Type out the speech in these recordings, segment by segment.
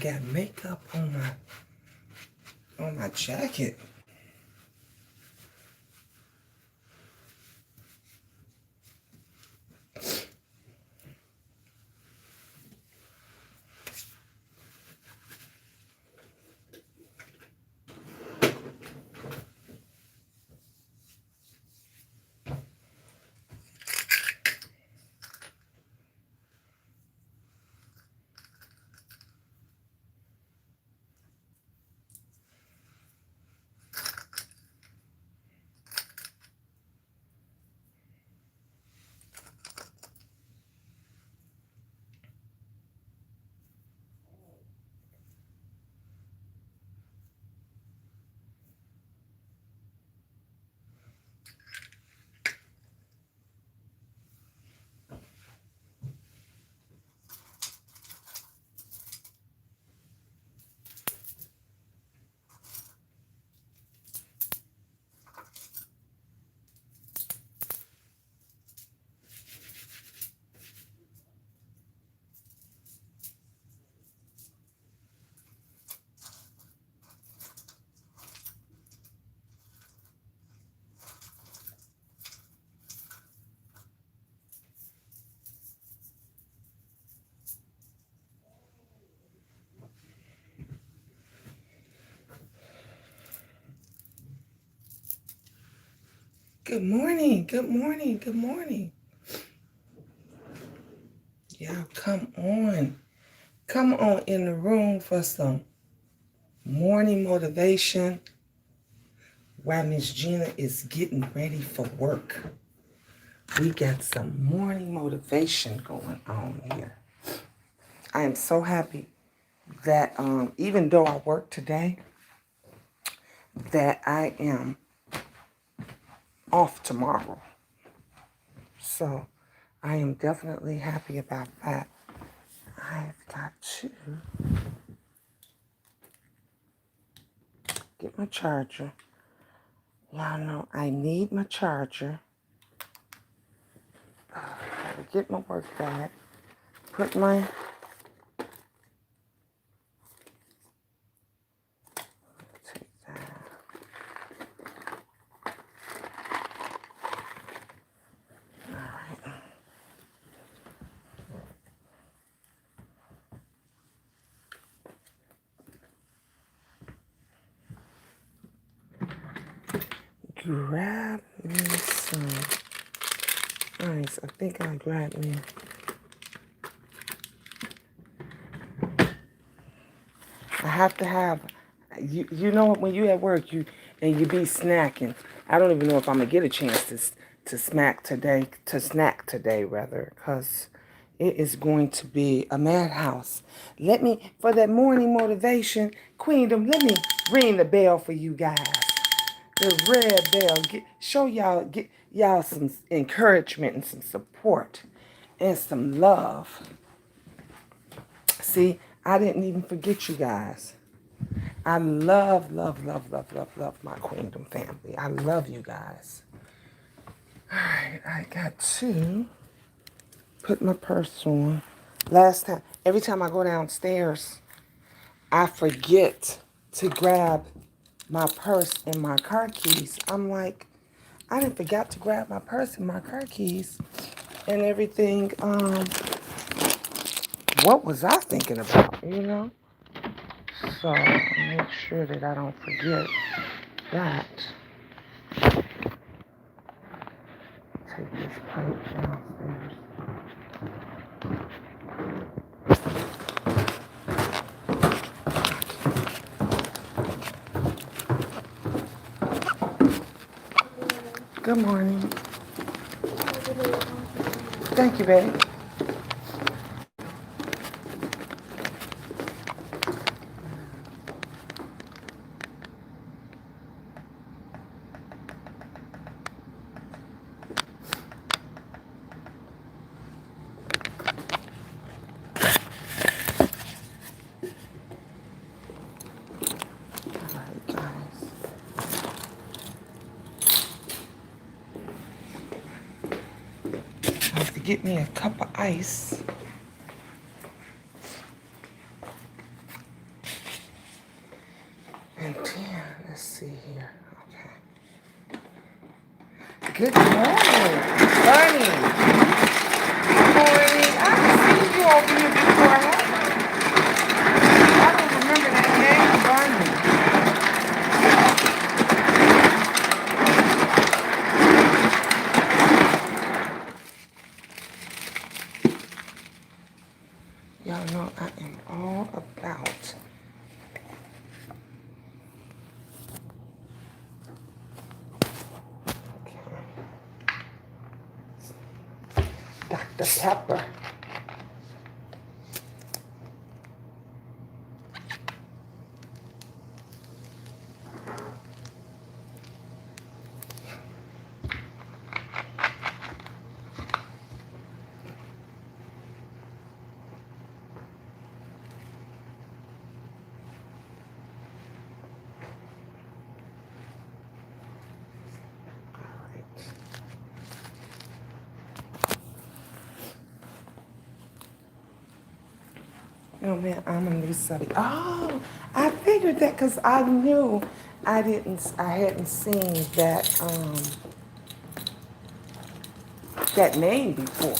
got makeup on my jacket. Good morning, good morning, good morning. Y'all come on. Come on in the room for some morning motivation while Miss Gina is getting ready for work. We got some morning motivation going on here. I am so happy that even though I work today, that I am off tomorrow. So I am definitely happy about that. I've got to get my charger. Y'all know I need my charger. Gotta get my work bag. Put my take that. All right. Grab me some ice. I think I'll grab me. I have to have, you know when you at work and you be snacking. I don't even know if I'm gonna get a chance to snack today rather, because it is going to be a madhouse. For that morning motivation, Queendom, let me ring the bell for you guys. The red bell. Get y'all some encouragement and some support and some love. See, I didn't even forget you guys. I love my Queendom family. I love you guys. All right, I got to put my purse on. Every time I go downstairs, I forget to grab my purse and my car keys. I'm like, I didn't forget to grab my purse and my car keys and everything. What was I thinking about, So I'll make sure that I don't forget that. Take this plate downstairs. Good morning. Thank you, babe. All right, guys. I have to get me a cup of ice. Good morning, Bunny. Good morning. I haven't seen you over here before. I don't remember that name, Bunny. Y'all know I am all about Dr. Pepper. Oh man, I'm gonna do something. Oh, I figured that because I knew I hadn't seen that name before.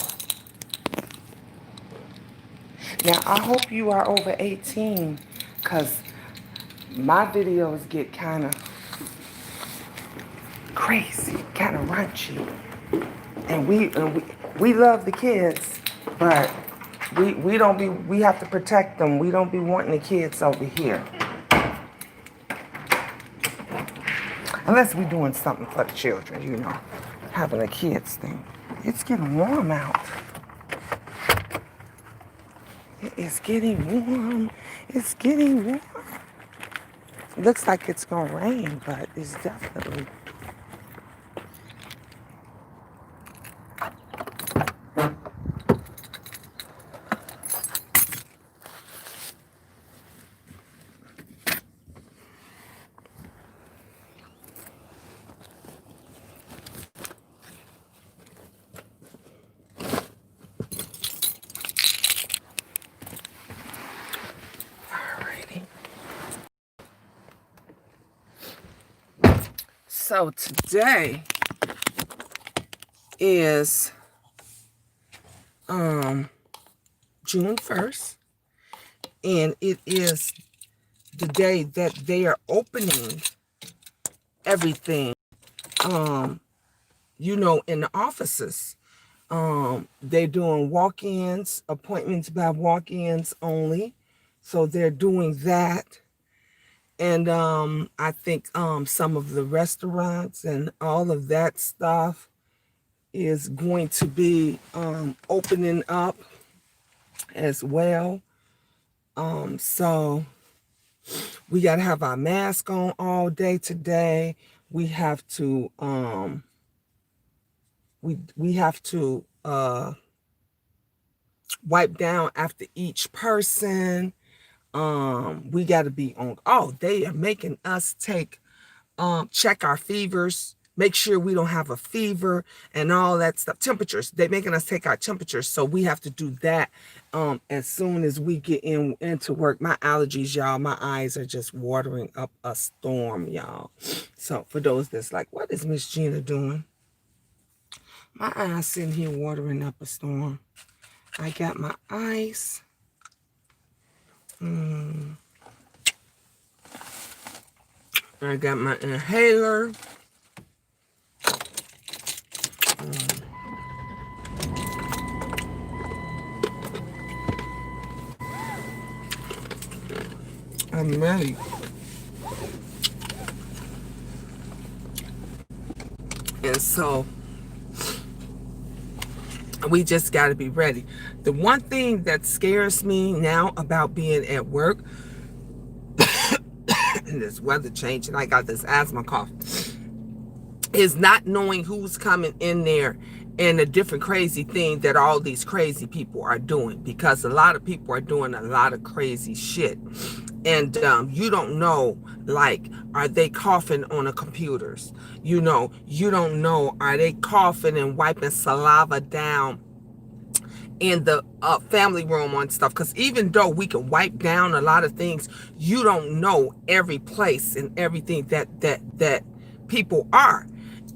Now I hope you are over 18, because my videos get kind of crazy, kind of raunchy, and we love the kids, but we have to protect them. We don't be wanting the kids over here. Unless we're doing something for the children, you know, having a kids thing. It's getting warm out. It is getting warm. It's getting warm. Looks like it's gonna rain, but it's definitely. Alrighty. So today is June 1st, and it is the day that they are opening everything, you know, in the offices. They're doing walk-ins, appointments by walk-ins only. So they're doing that. And I think some of the restaurants and all of that stuff is going to be opening up as well. So we got to have our mask on all day today. We have to we have to wipe down after each person. We got to be on. Oh, they are making us take check our fevers, make sure we don't have a fever and all that stuff. Temperatures, they're making us take our temperatures, so we have to do that as soon as we get into work. My allergies, y'all, my eyes are just watering up a storm, y'all. So for those that's like, what is Miss Gina doing? My eyes sitting here watering up a storm. I got my ice. I got my inhaler. I'm ready. And so we just got to be ready. The one thing that scares me now about being at work and this weather change, and I got this asthma cough, is not knowing who's coming in there and the different crazy thing that all these crazy people are doing, because a lot of people are doing a lot of crazy shit. And you don't know, like, are they coughing on the computers? You know, you don't know, are they coughing and wiping saliva down in the family room on stuff? Because even though we can wipe down a lot of things, you don't know every place and everything that people are.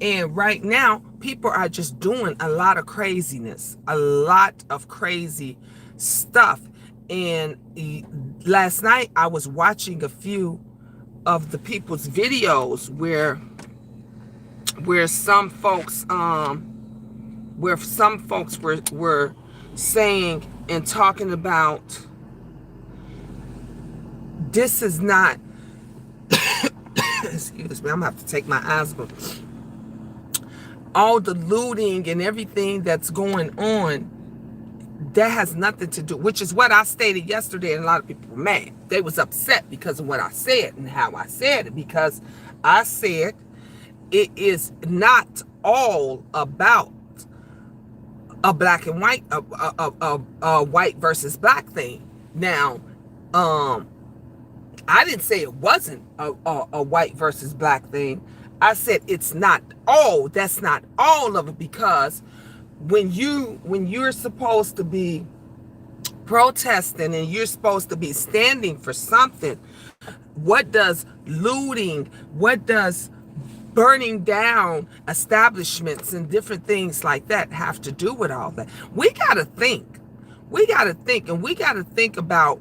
And right now, people are just doing a lot of craziness, a lot of crazy stuff. And last night, I was watching a few of the people's videos where some folks were saying and talking about, this is not excuse me, I'm gonna have to take my asthma. All the looting and everything that's going on, that has nothing to do, which is what I stated yesterday, and a lot of people were mad. They was upset because of what I said and how I said it, because I said it is not all about a black and white, a white versus black thing. Now, I didn't say it wasn't a white versus black thing. I said it's not all. That's not all of it, because when you're supposed to be protesting and you're supposed to be standing for something, what does looting, what does burning down establishments and different things like that have to do with all that? We got to think. We got to think, and we got to think about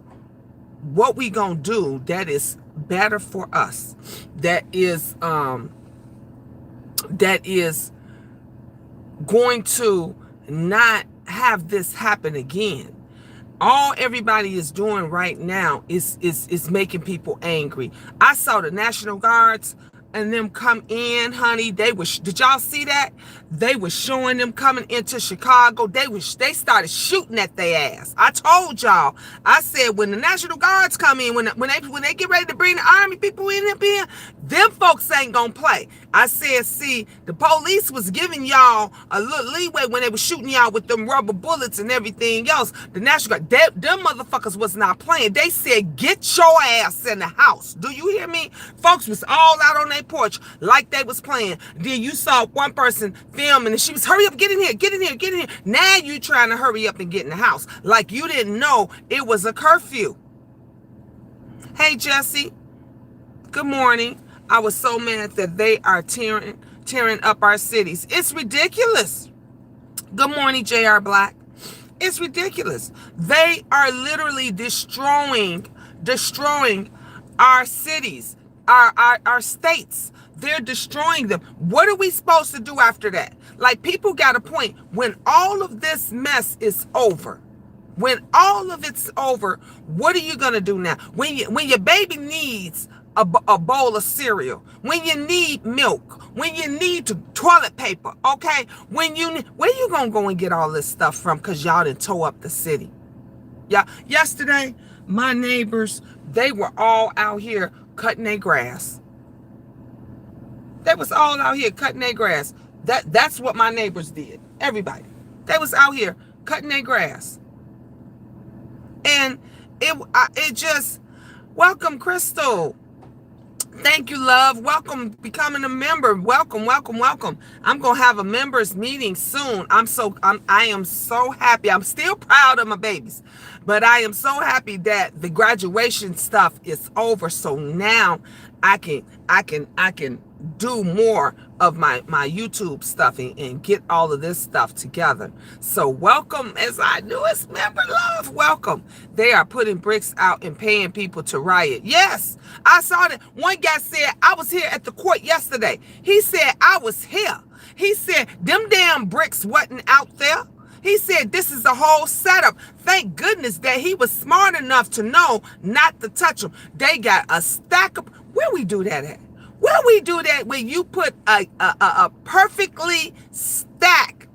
what we gonna do that is better for us, that is going to not have this happen again. All everybody is doing right now is making people angry. I saw the National Guards and them come in, honey. Did y'all see that? They were showing them coming into Chicago. They started shooting at their ass. I told y'all. I said, when the National Guards come in, when they get ready to bring the army people in, them folks ain't gonna play. I said, see, the police was giving y'all a little leeway when they were shooting y'all with them rubber bullets and everything else. The National Guard, them motherfuckers was not playing. They said, get your ass in the house. Do you hear me? Folks was all out on their porch like they was playing. Then you saw one person filming and she was, hurry up, get in here, get in here, get in here. Now you trying to hurry up and get in the house like you didn't know it was a curfew. Hey, Jesse, good morning. I was so mad that they are tearing up our cities. It's ridiculous. Good morning, JR Black. It's ridiculous. They are literally destroying our cities, our states. They're destroying them. What are we supposed to do after that? Like, people got a point. When all of this mess is over, when all of it's over, what are you going to do now? When your baby needs a bowl of cereal, when you need milk, when you need toilet paper, okay? Where you going to go and get all this stuff from? Because y'all done tore up the city. Yeah, yesterday, my neighbors, they were all out here cutting their grass. They was all out here cutting their grass. That's what my neighbors did. Everybody. They was out here cutting their grass. And it just, welcome, Crystal. Thank you, love. Welcome, becoming a member. Welcome, welcome, welcome. I'm going to have a members meeting soon. I am so happy. I'm still proud of my babies, but I am so happy that the graduation stuff is over. So now I can do more of my YouTube stuff and get all of this stuff together. So welcome as our newest member, love. Welcome. They are putting bricks out and paying people to riot. Yes, I saw that. One guy said, I was here at the court yesterday. He said, I was here. He said, them damn bricks wasn't out there. He said, this is the whole setup. Thank goodness that he was smart enough to know not to touch them. They got a stack of, where we do that at? Where we do that when you put a perfectly stack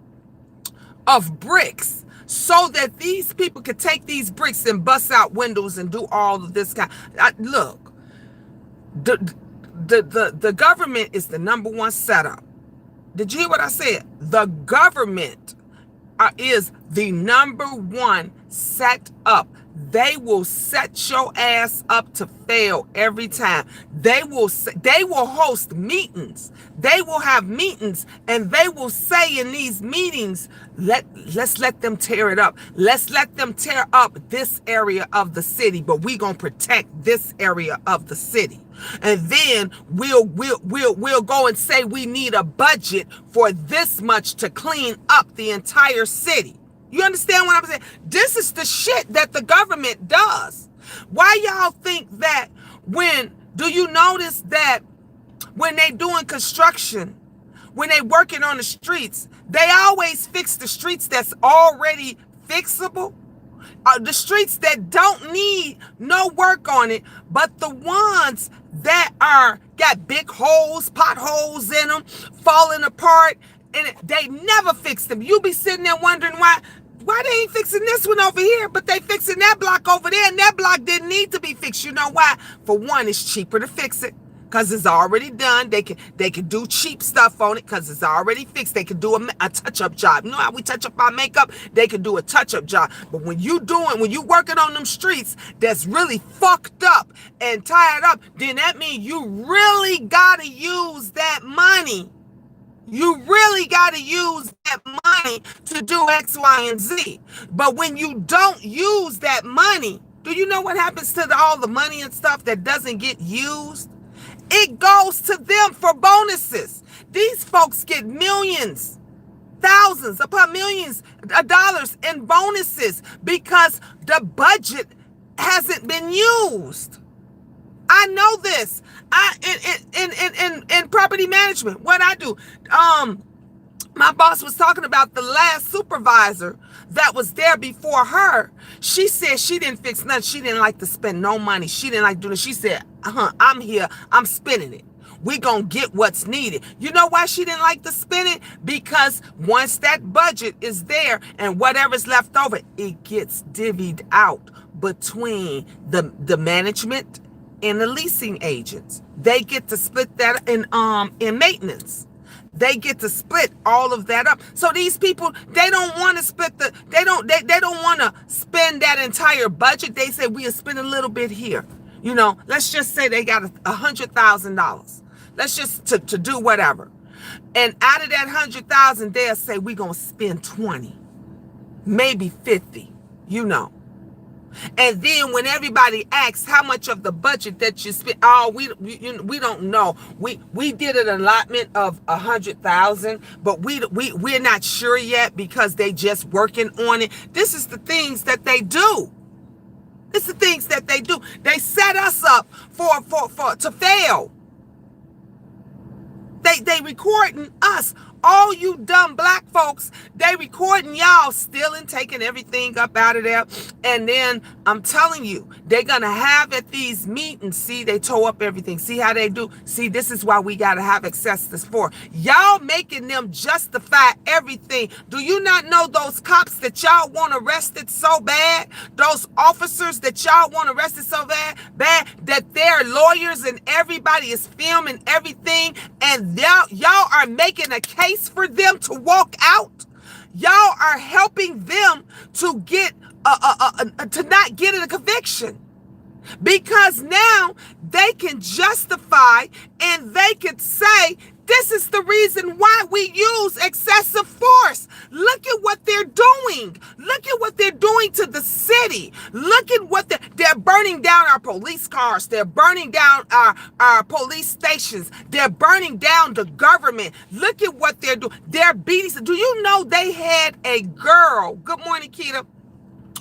of bricks so that these people could take these bricks and bust out windows and do all of this kind. Look, the government is the number one setup. Did you hear what I said? The government is the number one set up. they will set your ass up to fail every time. They will host meetings. They will have meetings, and they will say in these meetings, let's let them tear it up. Let's let them tear up this area of the city, but we're gonna protect this area of the city. And then we'll go and say we need a budget for this much to clean up the entire city. You understand what I'm saying? This is the shit that the government does. Why y'all think that do you notice that when they doing construction, when they working on the streets, they always fix the streets that's already fixable? The streets that don't need no work on it, but the ones that got big holes, potholes in them, falling apart, and they never fix them. You be sitting there wondering why they ain't fixing this one over here, but they fixing that block over there, and that block didn't need to be fixed. You know why? For one, it's cheaper to fix it because it's already done. They can do cheap stuff on it because it's already fixed. They can do a touch-up job. You know how we touch up our makeup? They can do a touch-up job. But when you working on them streets that's really fucked up and tired up, then that means you really gotta use that money. You really got to use that money to do X, Y, and Z. But when you don't use that money, do you know what happens to all the money and stuff that doesn't get used? It goes to them for bonuses. These folks get millions, thousands upon millions of dollars in bonuses because the budget hasn't been used. I know this. In property management, what I do, my boss was talking about the last supervisor that was there before her. She said she didn't fix nothing. She didn't like to spend no money. She didn't like doing it. She said, I'm here. I'm spending it. We gonna get what's needed. You know why she didn't like to spend it? Because once that budget is there and whatever's left over, it gets divvied out between the management and the leasing agents. They get to split that in maintenance. They get to split all of that up. So these people, they don't want to split they don't want to spend that entire budget. They say we'll spend a little bit here. You know, let's just say they got $100,000. Let's just to do whatever. And out of that 100,000, they'll say we're gonna spend 20, maybe 50, you know. And then when everybody asks how much of the budget that you spent, we don't know. We did an allotment of 100,000, but we're not sure yet because they just working on it. This is the things that they do. It's the things that they do. They set us up to fail. They recording us. All you dumb black folks, they recording y'all stealing, taking everything up out of there. And then I'm telling you, they're going to have at these meetings, see, they tow up everything. See how they do? See, this is why we got to have access for. Y'all making them justify everything. Do you not know those cops that y'all want arrested so bad? Those officers that y'all want arrested so bad that their lawyers and everybody is filming everything. And y'all are making a case for them to walk out. Y'all are helping them to get to not get a conviction because now they can justify and they can say this is the reason why we use excessive force. Look at what they're doing. Look at what they're doing to the city. Look at what they're burning down our police cars. They're burning down our police stations. They're burning down the government. Look at what they're doing. They're beating. Do you know they had a girl? Good morning, Keita.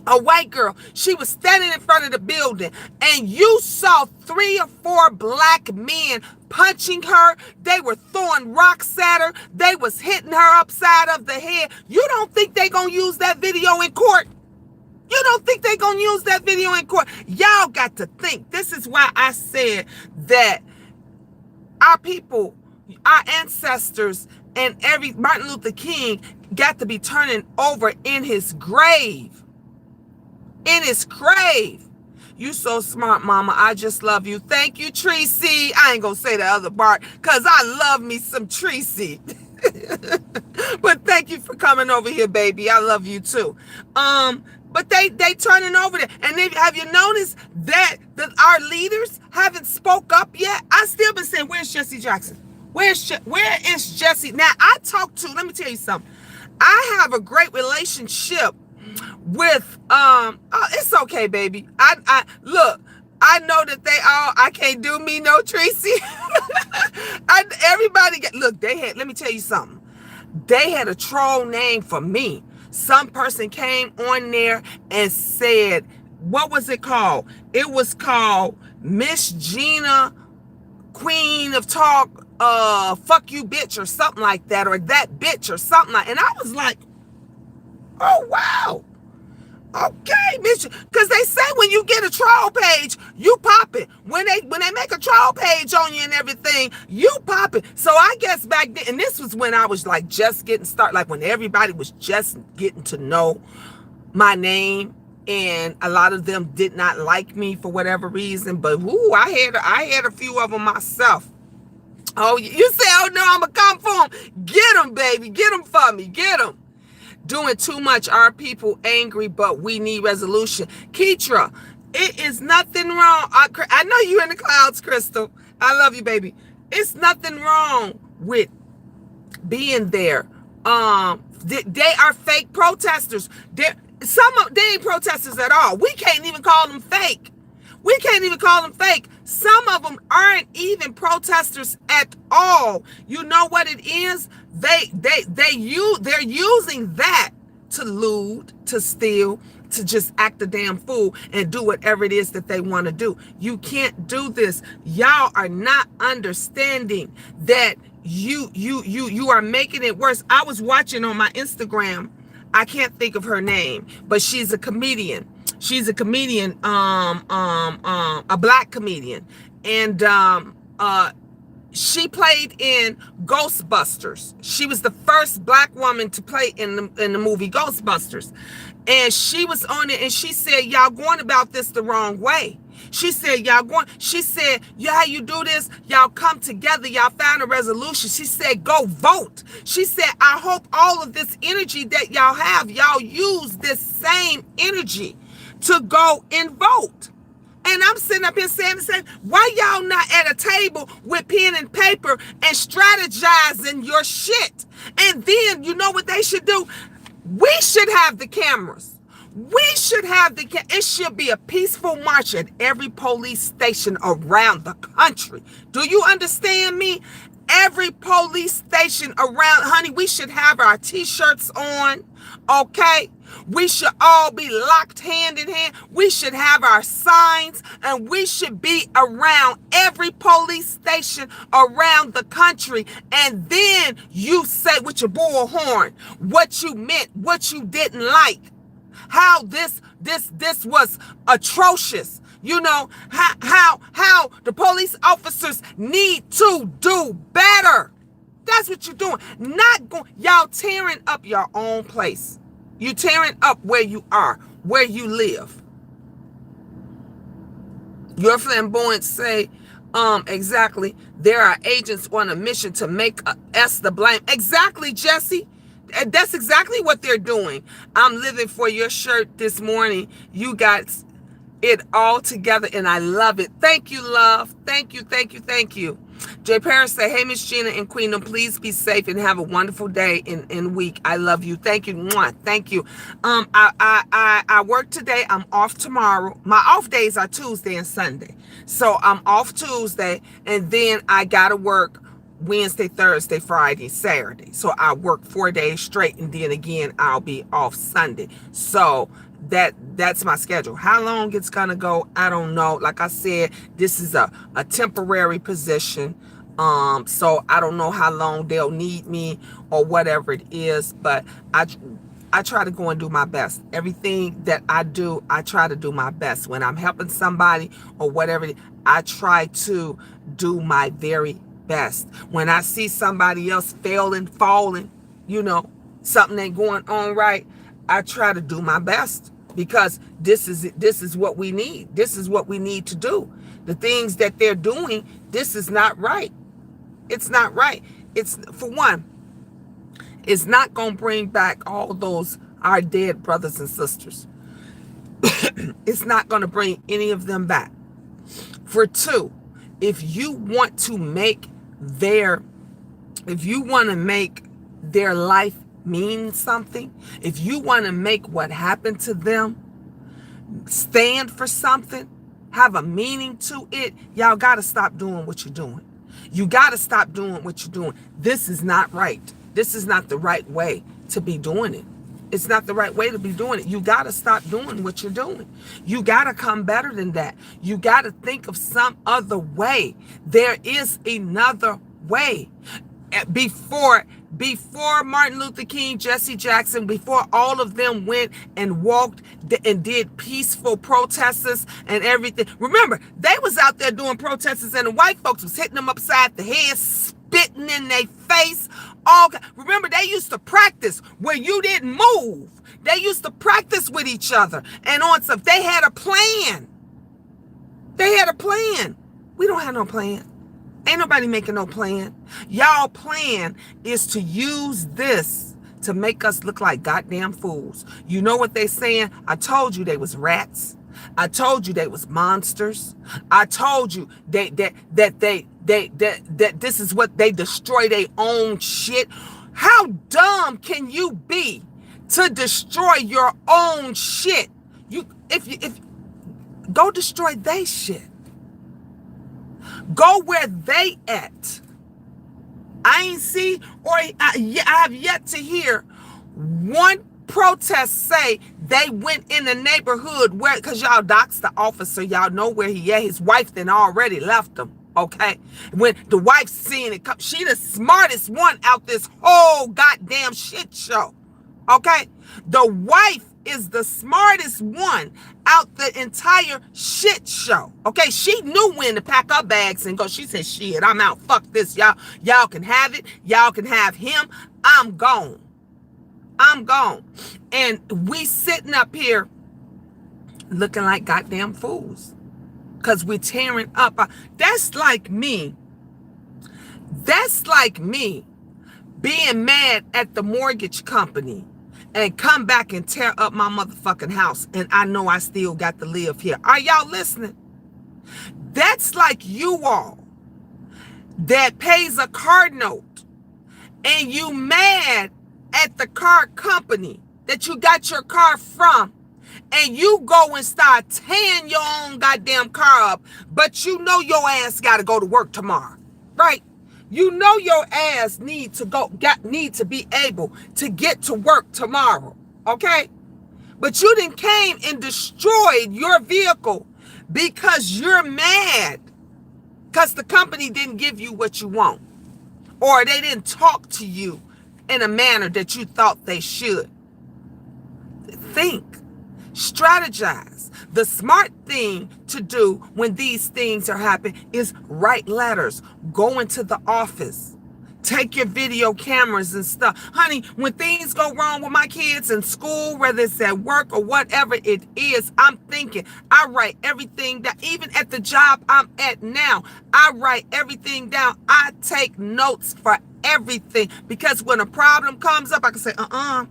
A white girl. She was standing in front of the building and you saw 3 or 4 black men punching her. They were throwing rocks at her. They was hitting her upside of the head. You don't think they gonna use that video in court? You don't think they gonna use that video in court? Y'all got to think. This is why I said that our people, our ancestors, and every Martin Luther King got to be turning over in his grave. In his grave. You so smart, mama. I just love you. Thank you, Tracy. I ain't gonna say the other part because I love me some Tracy. But thank you for coming over here, baby. I love you too. But they turning over there. And have you noticed that our leaders haven't spoke up yet? I still been saying, where's Jesse Jackson? Where is Jesse? Now let me tell you something. I have a great relationship with it's okay, baby. I look, I know that I can't do me no Tracy. Let me tell you something. They had a troll name for me. Some person came on there and said, what was it called? It was called Miss Gina, Queen of Talk, fuck you bitch, or something like that, or that bitch, or something like. And I was like, oh wow. Okay, bitch. Because they say when you get a troll page, you pop it. When they make a troll page on you and everything, you pop it. So I guess back then, and this was when I was like just getting started, like when everybody was just getting to know my name, and a lot of them did not like me for whatever reason. But I had a few of them myself. Oh, you say, oh no, I'ma come for them. Get them, baby. Get them for me. Get them. Doing too much, our people angry, but we need resolution. Keitra, it is nothing wrong. I know you in the clouds, Crystal. I love you, baby. It's nothing wrong with being there. They are fake protesters. They ain't protesters at all. We can't even call them fake. Some of them aren't even protesters at all. You know what it is? They're using that to loot, to steal, to just act a damn fool and do whatever it is that they want to do. You can't do this. Y'all are not understanding that you are making it worse. I was watching on my Instagram. I can't think of her name, but she's a comedian. She's a comedian, a black comedian. And she played in Ghostbusters. She was the first black woman to play in the movie Ghostbusters. And she was on it, and she said, y'all going about this the wrong way. She said, yeah, how you do this? Y'all come together. Y'all found a resolution. She said, go vote. She said, I hope all of this energy that y'all have, y'all use this same energy to go and vote. And I'm sitting up here saying, why y'all not at a table with pen and paper and strategizing your shit? And then you know what they should do? We should have the cameras. It should be a peaceful march at every police station around the country. Do you understand me? Every police station around, honey, we should have our t-shirts on, okay? We should all be locked hand in hand. We should have our signs, and we should be around every police station around the country. And then you say with your bullhorn what you meant, what you didn't like, how this was atrocious. You know, how the police officers need to do better. That's what you're doing. Y'all tearing up your own place. You tearing up where you are, where you live. Your flamboyant say, exactly. There are agents on a mission to make us the blame. Exactly, Jesse. That's exactly what they're doing. I'm living for your shirt this morning. You got it all together, and I love it. Thank you, love. Thank you. Jay Paris say, hey, Miss Gina and Queendom, please be safe and have a wonderful day and week. I love you. Thank you. Mwah. Thank you. I work today. I'm off tomorrow. My off days are Tuesday and Sunday. So I'm off Tuesday, and then I got to work Wednesday, Thursday, Friday, Saturday. So I work 4 days straight, and then again, I'll be off Sunday. So that's my schedule. How long it's gonna go, I don't know. Like I said, this is a temporary position. So I don't know how long they'll need me or whatever it is, but I try to go and do my best. Everything that I do, I try to do my best. When I'm helping somebody or whatever, I try to do my very best. When I see somebody else falling, you know, something ain't going on right, I try to do my best, because this is what we need. This is what we need to do. The things that they're doing, this is not right. It's not right. It's, for one, it's not going to bring back all those our dead brothers and sisters. It's not going to bring any of them back. For two, if you want to make their life mean something, if you want to make what happened to them stand for something, have a meaning to it, y'all got to stop doing what you're doing. You got to stop doing what you're doing. This is not right. This is not the right way to be doing it. It's not the right way to be doing it. You got to stop doing what you're doing. You got to come better than that. You got to think of some other way. There is another way. Before Martin Luther King, Jesse Jackson, before all of them went and walked and did peaceful protests and everything. Remember, they was out there doing protests and the white folks was hitting them upside the head, spitting in their face. Remember, they used to practice where you didn't move. They used to practice with each other and on stuff. They had a plan. They had a plan. We don't have no plan. Ain't nobody making no plan. Y'all plan is to use this to make us look like goddamn fools. You know what they saying? I told you they was rats. I told you they was monsters. I told you that this is what they destroy their own shit. How dumb can you be to destroy your own shit? If go destroy they shit. Go where they at. I ain't see, or I have yet to hear one protest say they went in the neighborhood where, because y'all doxed the officer, y'all know where he at. His wife then already left him, okay? When the wife seen it come, she the smartest one out this whole goddamn shit show, okay? The wife is the smartest one out the entire shit show. Okay, she knew when to pack her bags and go. She said, shit, I'm out. Fuck this, y'all. Y'all can have it. Y'all can have him. I'm gone. I'm gone. And we sitting up here looking like goddamn fools because we're tearing up. That's like me. That's like me being mad at the mortgage company and come back and tear up my motherfucking house, and I know I still got to live here. Are y'all listening? That's like you all that pays a car note and you mad at the car company that you got your car from, and you go and start tearing your own goddamn car up, but you know your ass got to go to work tomorrow, right? You know your ass need to be able to get to work tomorrow, okay? But you done came and destroyed your vehicle because you're mad because the company didn't give you what you want, or they didn't talk to you in a manner that you thought they should. Think, strategize. The smart thing to do when these things are happening is write letters, go into the office, take your video cameras and stuff. Honey, when things go wrong with my kids in school, whether it's at work or whatever it is, I'm thinking, I write everything down. Even at the job I'm at now, I write everything down. I take notes for everything, because when a problem comes up, I can say, no.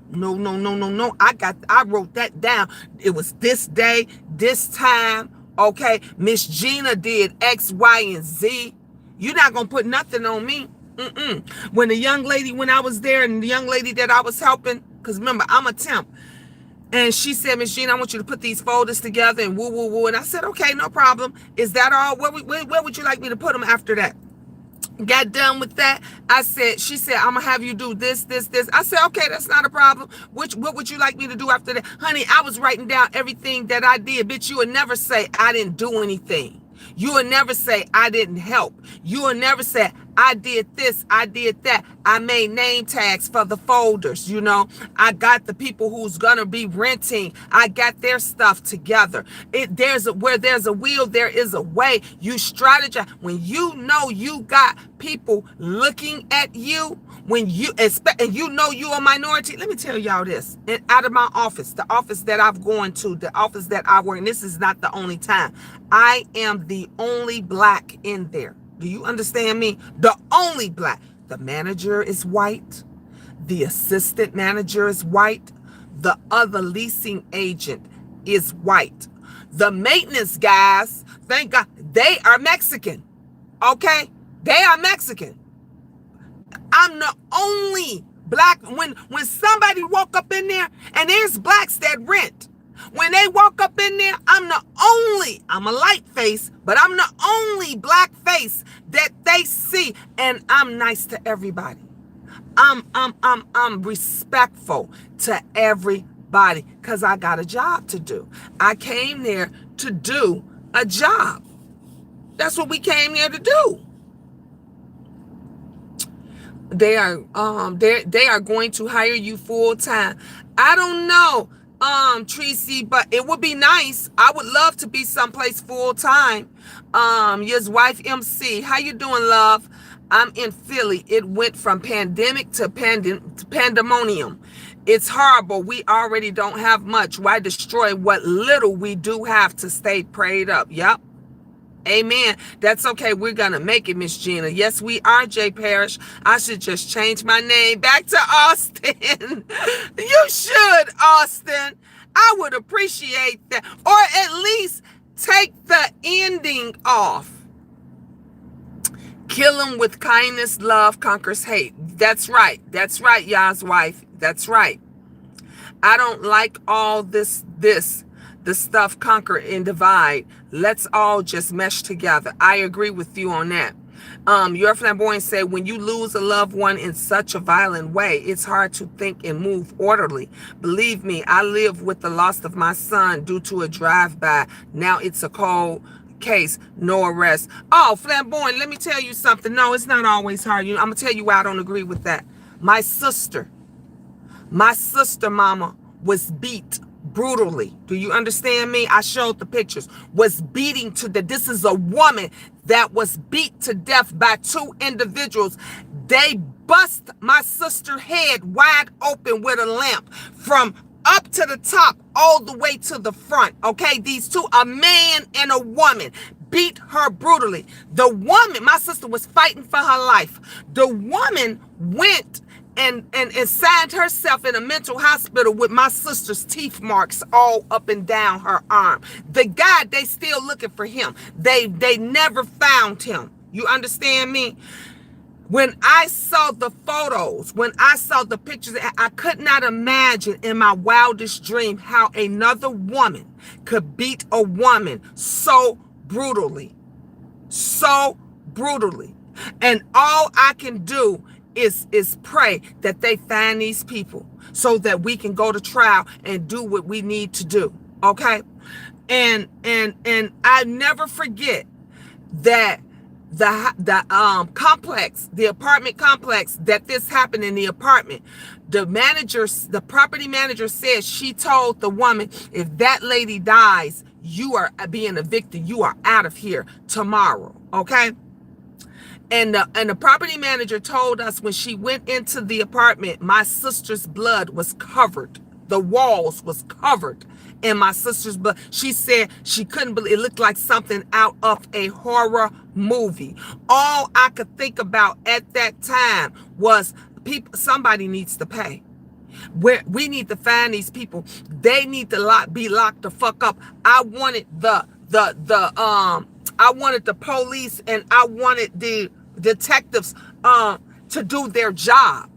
I wrote that down. It was this day, this time. Okay, Miss Gina did X, Y, and Z. You're not gonna put nothing on me. When the young lady, when I was there, and the young lady that I was helping, because remember, I'm a temp, and she said, Miss Gina, I want you to put these folders together and woo. And I said, okay, no problem. Is that all? Where would you like me to put them after that? Got done with that. She said, I'm gonna have you do this. I said, okay, that's not a problem. What would you like me to do after that? Honey, I was writing down everything that I did. Bitch, you would never say I didn't do anything. You would never say I didn't help. You would never say I did this, I did that. I made name tags for the folders, you know. I got the people who's gonna be renting. I got their stuff together. Where there's a will, there is a way. You strategize. When you know you got people looking at you, when you expect, and you know you're a minority. Let me tell y'all this. And out of my office, the office that I've gone to, the office that I work in, this is not the only time. I am the only black in there. Do you understand me? The only black. The manager is white. The assistant manager is white. The other leasing agent is white. The maintenance guys, thank God, they are Mexican. Okay? They are Mexican. I'm the only black. When somebody walk up in there, and there's blacks that rent. When they walk up in there, I'm a light face, but I'm the only black face that they see. And I'm nice to everybody. I'm respectful to everybody because I got a job to do. I came there to do a job. That's what we came there to do. They are going to hire you full time. I don't know, Tracy, but it would be nice. I would love to be someplace full time. Your wife MC, how you doing, love? I'm in Philly. It went from pandemic to pandemonium. It's horrible. We already don't have much. Why destroy what little we do have to stay prayed up? Yep. Amen. That's okay. We're going to make it, Miss Gina. Yes, we are, Jay Parrish. I should just change my name back to Austin. You should, Austin. I would appreciate that. Or at least take the ending off. Kill him with kindness, love conquers hate. That's right. That's right, Yah's wife. That's right. I don't like all this. The stuff conquer and divide. Let's all just mesh together. I agree with you on that. Your flamboyant said, when you lose a loved one in such a violent way, it's hard to think and move orderly. Believe me, I live with the loss of my son due to a drive-by. Now it's a cold case, no arrest. Oh, flamboyant, let me tell you something. No, it's not always hard. I'm going to tell you why I don't agree with that. My sister, mama, was beat brutally. Do you understand me? I showed the pictures. Was beating to death. This is a woman that was beat to death by two individuals. They bust my sister's head wide open with a lamp from up to the top all the way to the front. Okay, these two, a man and a woman, beat her brutally. The woman, my sister was fighting for her life. The woman went and signed herself in a mental hospital with my sister's teeth marks all up and down her arm. The guy, they still looking for him. They never found him. You understand me? When I saw the photos, when I saw the pictures, I could not imagine in my wildest dream how another woman could beat a woman so brutally. So brutally. And all I can do is pray that they find these people so that we can go to trial and do what we need to do. Okay? And I never forget that the complex, the apartment complex that this happened in the apartment, the property manager said she told the woman, if that lady dies, you are being evicted. You are out of here tomorrow. Okay? And the property manager told us when she went into the apartment, my sister's blood was covered. The walls was covered in my sister's blood. She said she couldn't believe it. Looked like something out of a horror movie. All I could think about at that time was somebody needs to pay. We need to find these people. They need to be locked the fuck up. I wanted the police and I wanted the detectives to do their job.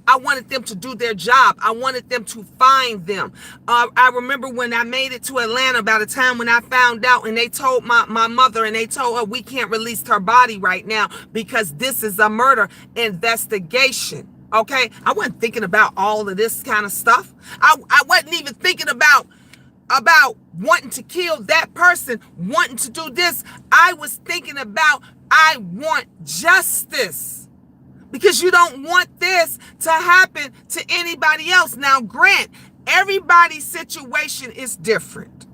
I wanted them to do their job. I wanted them to find them. I remember when I made it to Atlanta, by the time when I found out, and they told my mother, and they told her we can't release her body right now because this is a murder investigation. Okay, I wasn't thinking about all of this kind of stuff. I wasn't even thinking about wanting to kill that person, wanting to do this. I was thinking about, I want justice. Because you don't want this to happen to anybody else. Now, grant, everybody's situation is different.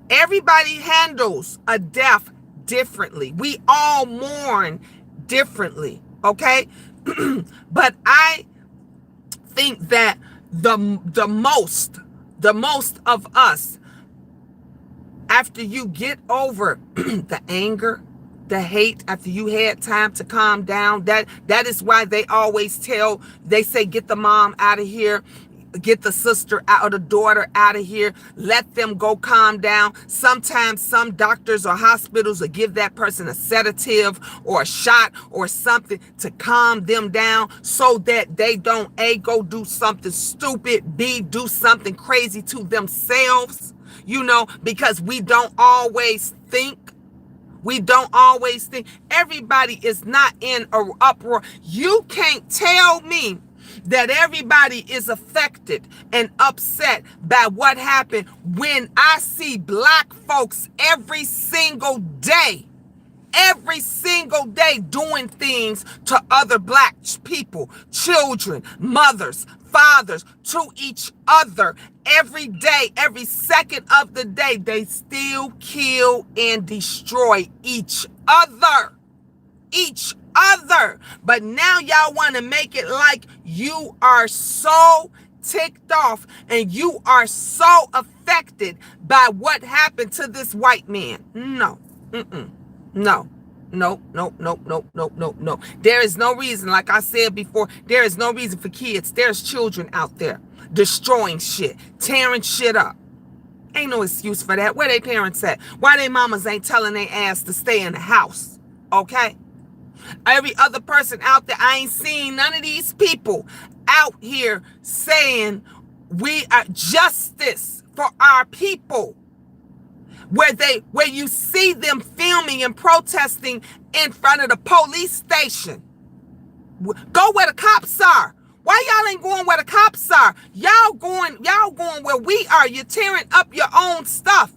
Everybody handles a death differently. We all mourn differently, okay? But I think that the most of us, after you get over the anger, the hate, after you had time to calm down, that is why they always say, get the mom out of here. get the sister out, or the daughter out of here. Let them go calm down. Sometimes some doctors or hospitals will give that person a sedative or a shot or something to calm them down so that they don't, A, go do something stupid, B, do something crazy to themselves, because we don't always think. We don't always think. Everybody is not in an uproar. You can't tell me that everybody is affected and upset by what happened when I see Black folks every single day doing things to other Black people, children, mothers, fathers, to each other. Every day, every second of the day, they still kill and destroy each other. But now y'all want to make it like you are so ticked off and you are so affected by what happened to this white man. No. No. There is no reason, like I said before, there is no reason for kids. There's children out there destroying shit, tearing shit up. Ain't no excuse for that. Where they parents at? Why they mamas ain't telling their ass to stay in the house? Okay? Every other person out there, I ain't seen none of these people out here saying we are justice for our people. Where you see them filming and protesting in front of the police station. Go where the cops are. Why y'all ain't going where the cops are? Y'all going where we are. You're tearing up your own stuff.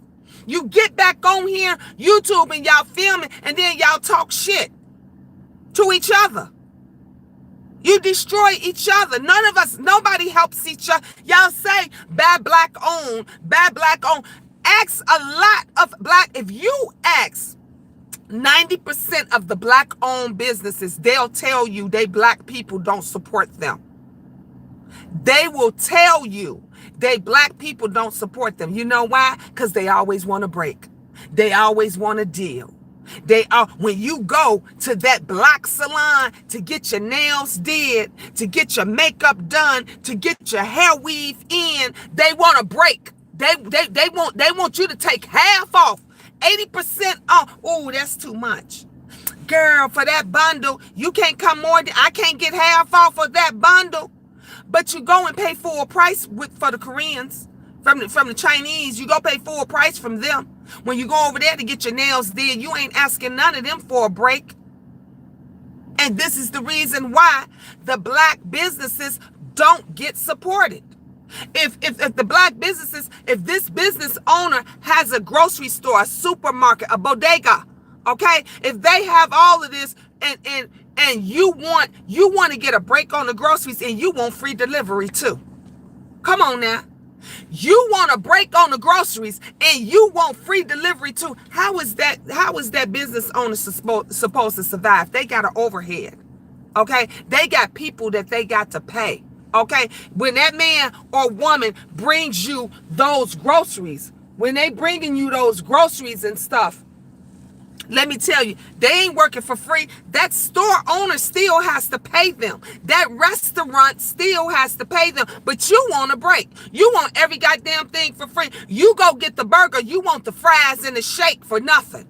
You get back on here, YouTube, and y'all filming, and then y'all talk shit to each other. You destroy each other. Nobody helps each other. Y'all say bad Black owned. Ask a lot of Black, if you ask 90% of the Black owned businesses, they'll tell you they Black people don't support them. They will tell you they Black people don't support them. You know why? Because they always want to break. They always want to deal. When you go to that Black salon to get your nails did, to get your makeup done, to get your hair weave in, they want to break. They want you to take half off, 80% off. Oh, that's too much. Girl, for that bundle, you can't come more than, I can't get half off of that bundle. But you go and pay full price for the Koreans, from the Chinese, you go pay full price from them. When you go over there to get your nails did, you ain't asking none of them for a break. And this is the reason why the Black businesses don't get supported. If the Black businesses, if this business owner has a grocery store, a supermarket, a bodega, okay, if they have all of this and you want to get a break on the groceries and you want free delivery too. Come on now. You want a break on the groceries and you want free delivery too. How is that business owner supposed to survive? They got an overhead. Okay? They got people that they got to pay. Okay? When that man or woman brings you those groceries, when they bringing you those groceries and stuff, let me tell you, they ain't working for free. That store owner still has to pay them. That restaurant still has to pay them. But you want a break. You want every goddamn thing for free. You go get the burger. You want the fries and the shake for nothing.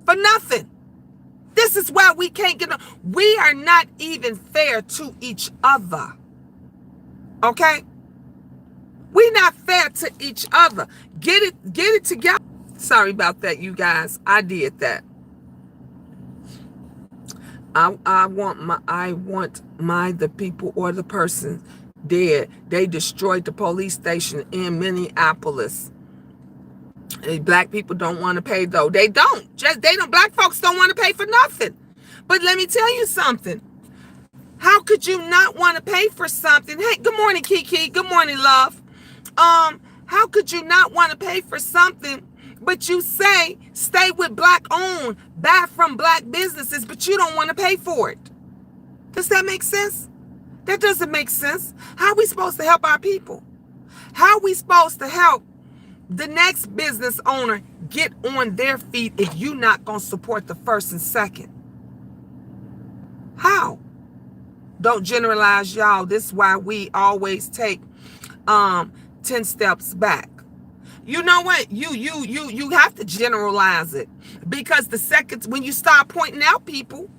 For nothing. This is why we can't get. We are not even fair to each other. Okay? We're not fair to each other. Get it together. Sorry about that, you guys. I did that. I want the people or the person dead. They destroyed the police station in Minneapolis. Black people don't want to pay though. They don't. Black folks don't want to pay for nothing. But let me tell you something. How could you not want to pay for something? Hey, good morning, Kiki. Good morning, love. How could you not want to pay for something? But you say, stay with Black owned, buy from Black businesses, but you don't want to pay for it. Does that make sense? That doesn't make sense. How are we supposed to help our people? How are we supposed to help the next business owner get on their feet if you're not going to support the first and second? How? Don't generalize, y'all. This is why we always take um 10 steps back. You know what? You have to generalize it, because the second when you start pointing out people,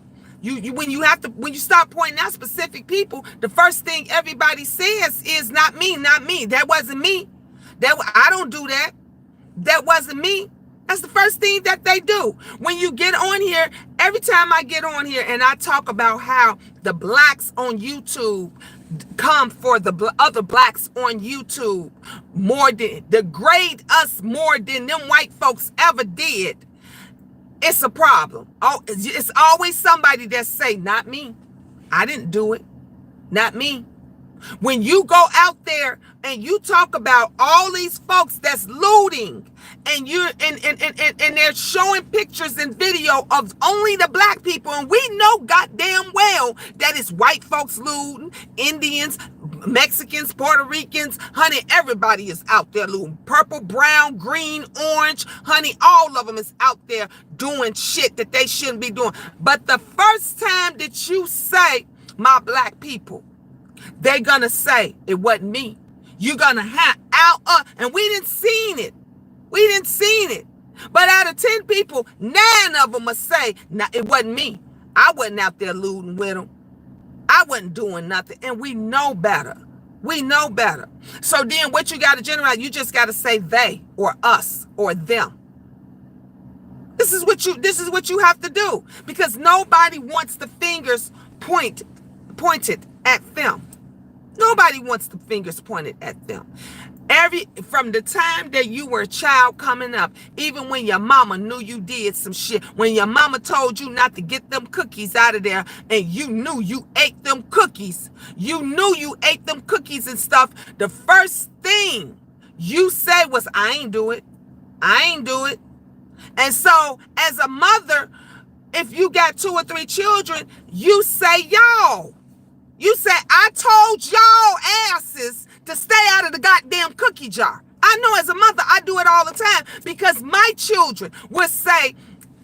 when you start pointing out specific people, the first thing everybody says is not me, not me. That wasn't me. I don't do that. That wasn't me. That's the first thing that they do. When you get on here, every time I get on here and I talk about how the blacks on YouTube come for the other blacks on YouTube more than degrade us more than them white folks ever did, it's a problem. Oh, it's always somebody that say, not me. I didn't do it. Not me. When you go out there and you talk about all these folks that's looting, and they're showing pictures and video of only the black people, and we know goddamn well that it's white folks looting, Indians, Mexicans, Puerto Ricans, honey, everybody is out there looting. Purple, brown, green, orange, honey, all of them is out there doing shit that they shouldn't be doing. But the first time that you say, my black people, they're gonna say it wasn't me. You're gonna have out, and we didn't seen it. We didn't seen it. But out of 10 people, 9 of them must say, nah, it wasn't me. I wasn't out there looting with them. I wasn't doing nothing. And we know better. We know better. So then what you got to generalize, you just got to say they or us or them. This is what you have to do, because nobody wants the fingers pointed at them. Nobody wants the fingers pointed at them. From the time that you were a child coming up, even when your mama knew you did some shit, when your mama told you not to get them cookies out of there, and you knew you ate them cookies, and stuff, the first thing you said was, I ain't do it. I ain't do it. And so as a mother, if you got 2 or 3 children, you say y'all. You say, I told y'all asses to stay out of the goddamn cookie jar. I know as a mother, I do it all the time, because my children would say,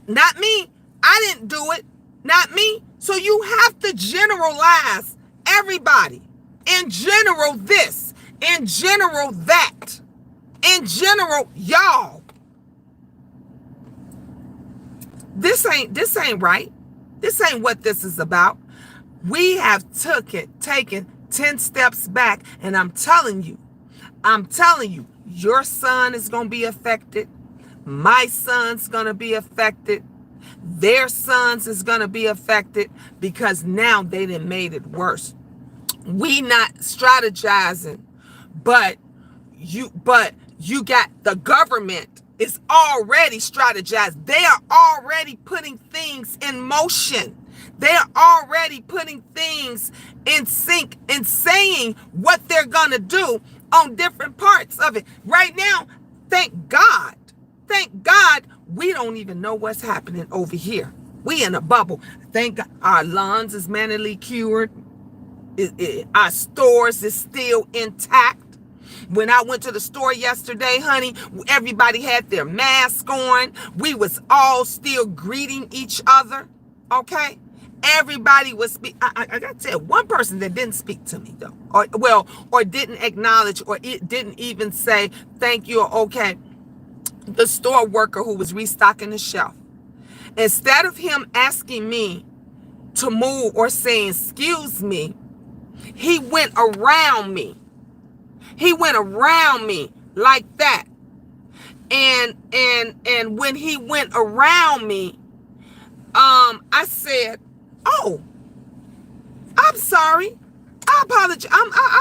not me. I didn't do it. Not me. So you have to generalize everybody. In general, this. In general, that. In general, y'all. This ain't right. This ain't what this is about. We have taken 10 steps back, and I'm telling you, your son is going to be affected. My son's going to be affected. Their sons is going to be affected, because now they done made it worse. We not strategizing, but you got the government is already strategized. They are already putting things in motion. They are already putting things in sync and saying what they're going to do on different parts of it. Right now, thank God, we don't even know what's happening over here. We in a bubble. Thank God our lawns is manually cured. Our stores is still intact. When I went to the store yesterday, honey, everybody had their mask on. We was all still greeting each other, okay? Everybody was I got to tell you, one person that didn't speak to me, though, or didn't acknowledge, or it didn't even say thank you or okay. The store worker who was restocking the shelf, instead of him asking me to move or saying excuse me, he went around me. He went around me like that, and when he went around me, I said, oh, I'm sorry. I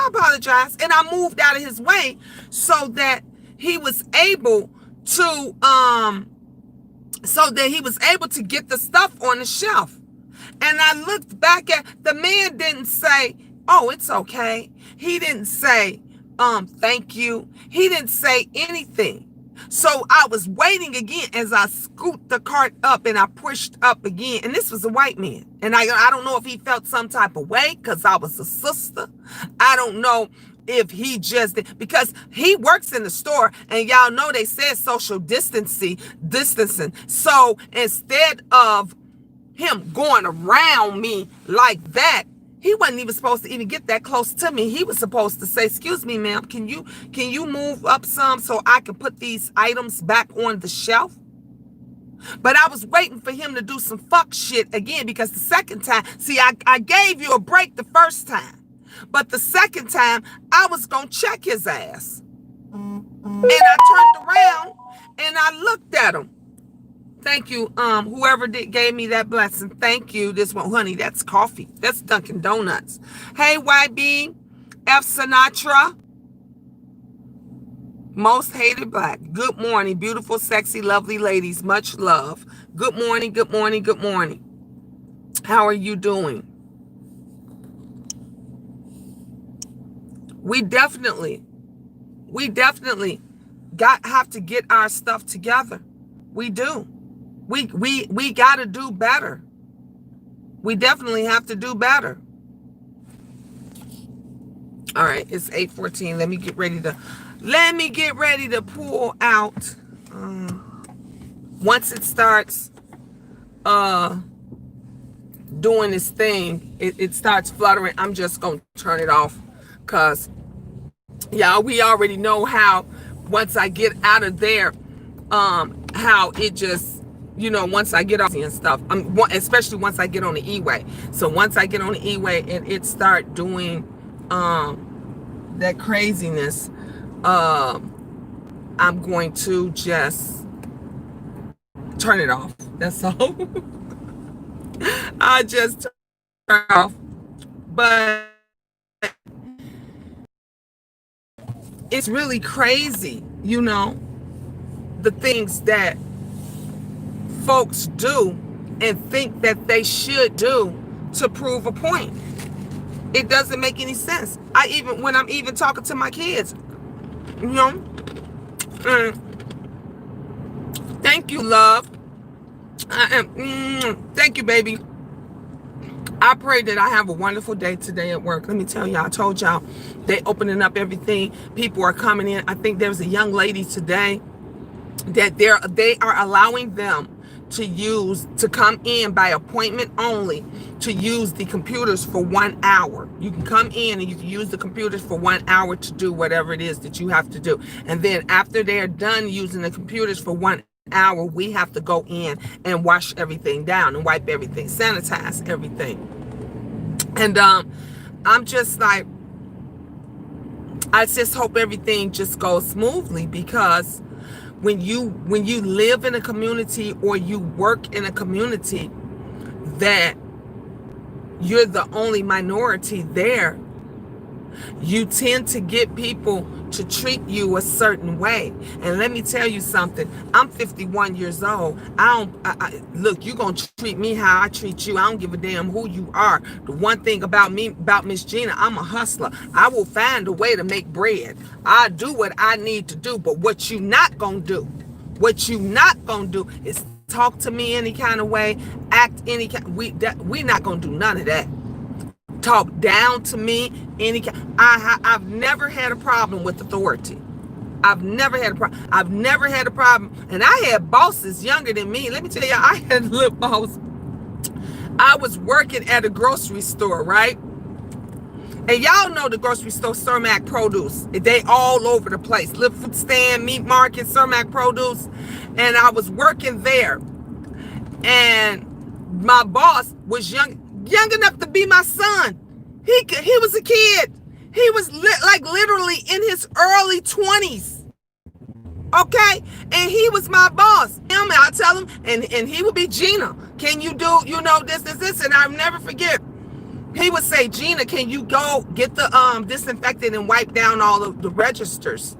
apologize. And I moved out of his way so that he was able to get the stuff on the shelf. And I looked back at the man, didn't say, oh, it's okay. He didn't say, thank you. He didn't say anything. So I was waiting again as I scooped the cart up and I pushed up again. And this was a white man. And I don't know if he felt some type of way because I was a sister. I don't know if he just did, because he works in the store, and y'all know they said social distancing. So instead of him going around me like that, He wasn't even supposed to even get that close to me. He was supposed to say, "Excuse me, ma'am, can you move up some so I can put these items back on the shelf?" But I was waiting for him to do some fuck shit again, because the second time, see, I gave you a break the first time, but the second time I was gonna check his ass. And I turned around and I looked at him. Thank you, whoever gave me that blessing. Thank you. This one, honey, that's coffee. That's Dunkin' Donuts. Hey, YB, F Sinatra, most hated black. Good morning, beautiful, sexy, lovely ladies. Much love. Good morning, good morning, good morning. How are you doing? We definitely have to get our stuff together. We do. We got to do better. We definitely have to do better. All right, it's 8:14. Let me get ready to pull out. Once it starts doing this thing, it starts fluttering. I'm just gonna turn it off, because y'all, we already know how once I get out of there, how it just, once I get off and stuff, especially once I get on the E-way. So once I get on the E-way and it start doing that craziness, I'm going to just turn it off. That's all. I just turn it off. But it's really crazy, the things that folks do and think that they should do to prove a point. It doesn't make any sense. When I'm even talking to my kids, thank you, love. Thank you, baby. I pray that I have a wonderful day today at work. Let me tell y'all, I told y'all, they opening up everything. People are coming in. I think there was a young lady today that they are allowing them to come in by appointment only, to use the computers for 1 hour. You can come in and you can use the computers for 1 hour to do whatever it is that you have to do. And then after they're done using the computers for 1 hour, we have to go in and wash everything down and wipe everything, sanitize everything. And I'm just like, I just hope everything just goes smoothly, because when you live in a community or you work in a community that you're the only minority there, you tend to get people to treat you a certain way. And let me tell you something. I'm 51 years old. Look, you're going to treat me how I treat you. I don't give a damn who you are. The one thing about me, about Miss Gina, I'm a hustler. I will find a way to make bread. I do what I need to do. But what you not going to do, is talk to me any kind of way, act any kind. We not going to do none of that. Talk down to me any kind. I've never had a problem with authority. I've never had a problem. And I had bosses younger than me. Let me tell you, I had a little boss. I was working at a grocery store, right? And y'all know the grocery store, Cermak Produce. They all over the place. Little food stand, meat market, Cermak Produce. And I was working there. And my boss was young enough to be my son. He was a kid. He was literally in his early 20s. Okay? And he was my boss. I tell him, and he would be, Gina, can you do, this? And I'll never forget. He would say, Gina, can you go get the disinfectant and wipe down all of the registers?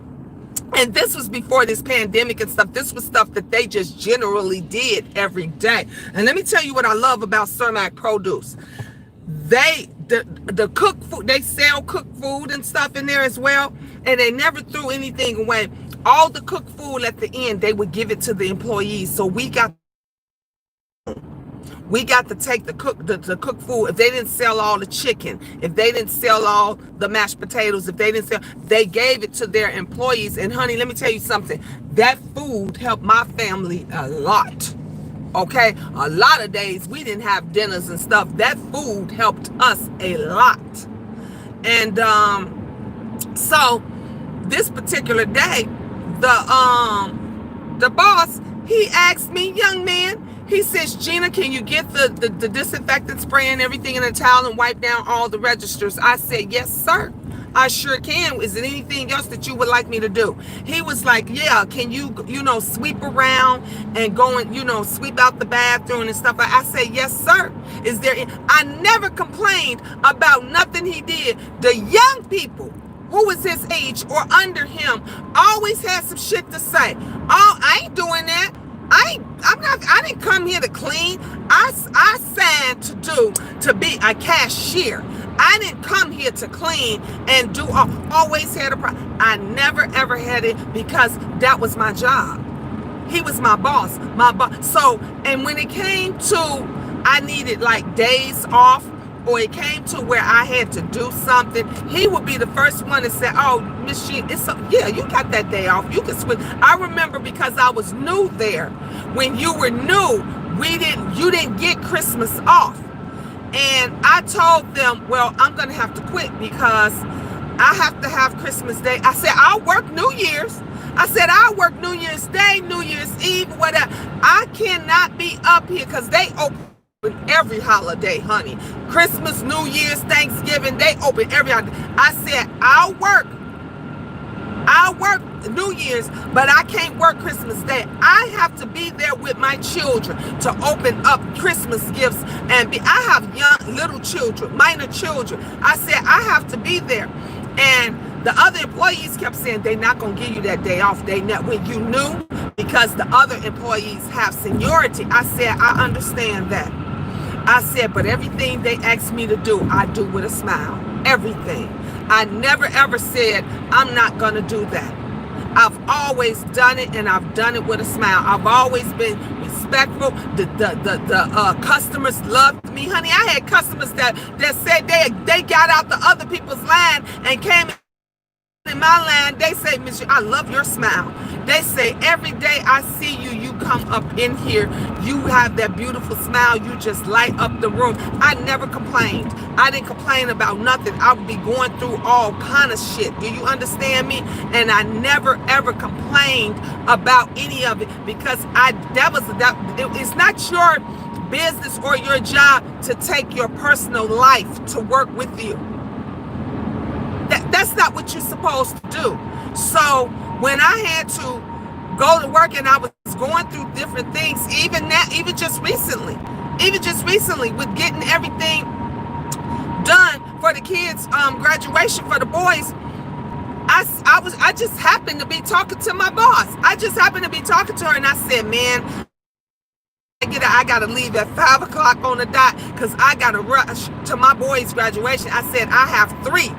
And this was before this pandemic and stuff. This was stuff that they just generally did every day. And let me tell you what I love about Cermak Produce. The cooked food, they sell cooked food and stuff in there as well. And they never threw anything away. All the cooked food at the end, they would give it to the employees. So we got to take the cooked food. If they didn't sell all the chicken, if they didn't sell all the mashed potatoes, they gave it to their employees. And honey, let me tell you something. That food helped my family a lot. Okay, a lot of days we didn't have dinners and stuff. That food helped us a lot. And so this particular day, the boss, he asked me, young man, he says, Gina, can you get the disinfectant spray and everything in a towel and wipe down all the registers? I said, yes, sir. I sure can. Is there anything else that you would like me to do? He was like, yeah, can you, sweep around and go and, sweep out the bathroom and stuff. I said, yes, sir. Is there, I never complained about nothing he did. The young people who was his age or under him always had some shit to say. Oh, I ain't doing that. I didn't come here to clean. I signed to be a cashier. I didn't come here to clean and do. Always had a problem. I never ever had it because that was my job. He was my boss. So, and when it came to, I needed like days off, or it came to where I had to do something, he would be the first one to say, oh, Miss Jean, yeah, you got that day off. You can switch. I remember because I was new there. When you were new, you didn't get Christmas off. And I told them, well, I'm going to have to quit because I have to have Christmas Day. I said, I'll work New Year's. I said, I'll work New Year's Day, New Year's Eve, whatever. I cannot be up here because they open every holiday, honey. Christmas, New Year's, Thanksgiving, they open every holiday. I said, I'll work New Year's, but I can't work Christmas Day. I have to be there with my children to open up Christmas gifts I have young little children, minor children. I said, I have to be there. And the other employees kept saying they're not going to give you that day off. When you knew, because the other employees have seniority. I said, I understand that. I said, but everything they asked me to do, I do with a smile. Everything. I never ever said, I'm not going to do that. I've always done it, and I've done it with a smile. I've always been respectful. The customers loved me, honey. I had customers that said they got out the other people's line and came in my line. They say, Miss, I love your smile. They say, every day I see you, you come up in here, you have that beautiful smile, you just light up the room. I never complained. I didn't complain about nothing. I would be going through all kind of shit. Do you understand me? And I never ever complained about any of it because it's not your business or your job to take your personal life to work with you. That's not what you're supposed to do. So when I had to go to work and I was going through different things, even just recently with getting everything done for the kids' graduation for the boys, I just happened to be talking to my boss. I just happened to be talking to her, and I said, man, I gotta leave at 5 o'clock on the dot because I gotta rush to my boys' graduation. I said, I have 3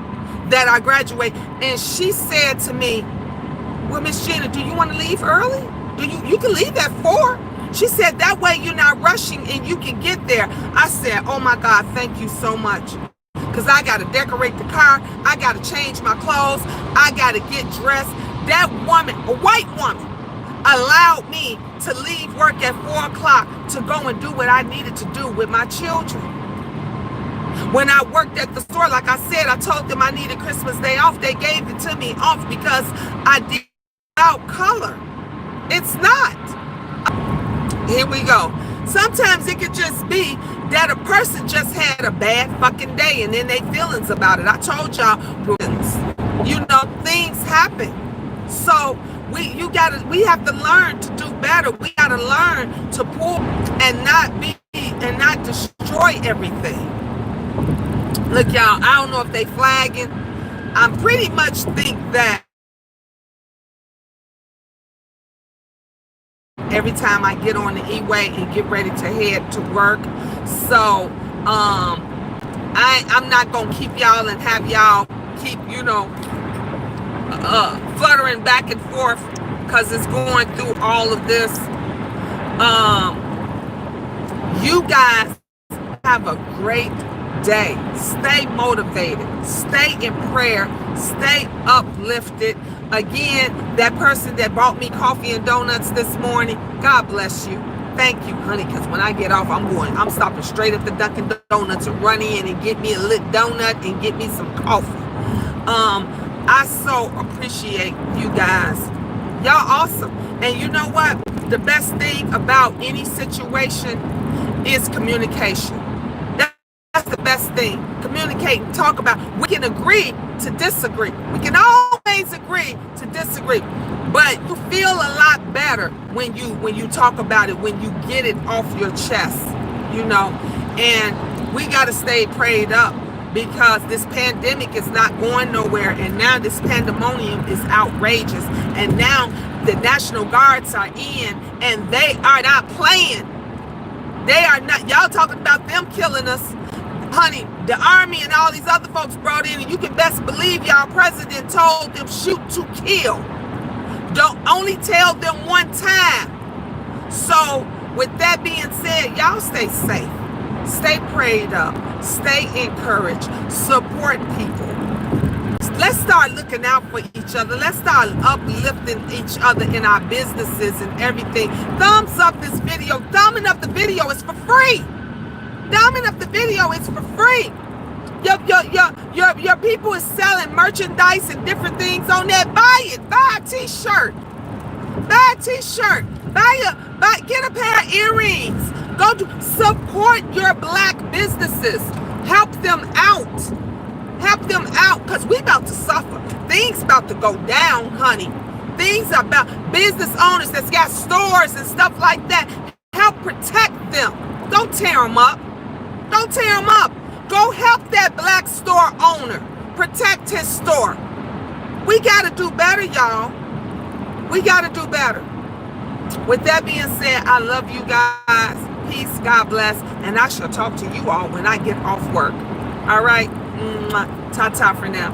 that I graduate. And she said to me, well, Miss Gina, do you want to leave early? You can leave at 4. She said, that way you're not rushing and you can get there. I said, oh my God, thank you so much. Because I got to decorate the car. I got to change my clothes. I got to get dressed. That woman, a white woman, allowed me to leave work at 4 o'clock to go and do what I needed to do with my children. When I worked at the store, like I said, I told them I needed Christmas Day off. They gave it to me off because I did out color. It's not. Here we go. Sometimes it could just be that a person just had a bad fucking day and then they feelings about it. I told y'all, things happen. So we have to learn to do better. We gotta learn to pull and not destroy everything. Look, y'all, I don't know if they flagging. I pretty much think that every time I get on the E-way and get ready to head to work. So I'm not gonna keep y'all and have y'all keep fluttering back and forth because it's going through all of this. You guys have a great day. Stay motivated. Stay in prayer. Stay uplifted. Again, that person that brought me coffee and donuts this morning, God bless you. thank you, honey, because when I get off, I'm stopping straight at the Dunkin' Donuts and run in and get me a lit donut and get me some coffee. I so appreciate you guys. Y'all awesome. And you know what? The best thing about any situation is communication. That's the best thing. Communicate and talk about. We can agree to disagree. We can always agree to disagree. But you feel a lot better when you talk about it, when you get it off your chest, you know. And we got to stay prayed up, because this pandemic is not going nowhere, and now this pandemonium is outrageous, and now the National Guards are in, and they are not playing. They are not. Y'all talking about them killing us, honey. The Army and all these other folks brought in, and you can best believe y'all president told them shoot to kill. Don't only tell them one time. So with that being said, y'all stay safe. Stay prayed up, stay encouraged, support people. Let's start looking out for each other. Let's start uplifting each other in our businesses and everything. Thumbs up this video. Thumbing up the video is for free. Thumbing up the video is for free. Your people is selling merchandise and different things on that. Buy it. Buy a t-shirt. Buy a t-shirt. Get a pair of earrings. Go to support your black businesses. Help them out. Help them out, because we about to suffer. Things about to go down, honey. Things about business owners that's got stores and stuff like that. Help protect them. Don't tear them up. Don't tear them up. Go help that black store owner. Protect his store. We got to do better, y'all. We got to do better. With that being said, I love you guys. Peace, God bless, and I shall talk to you all when I get off work. All right? Ta-ta for now.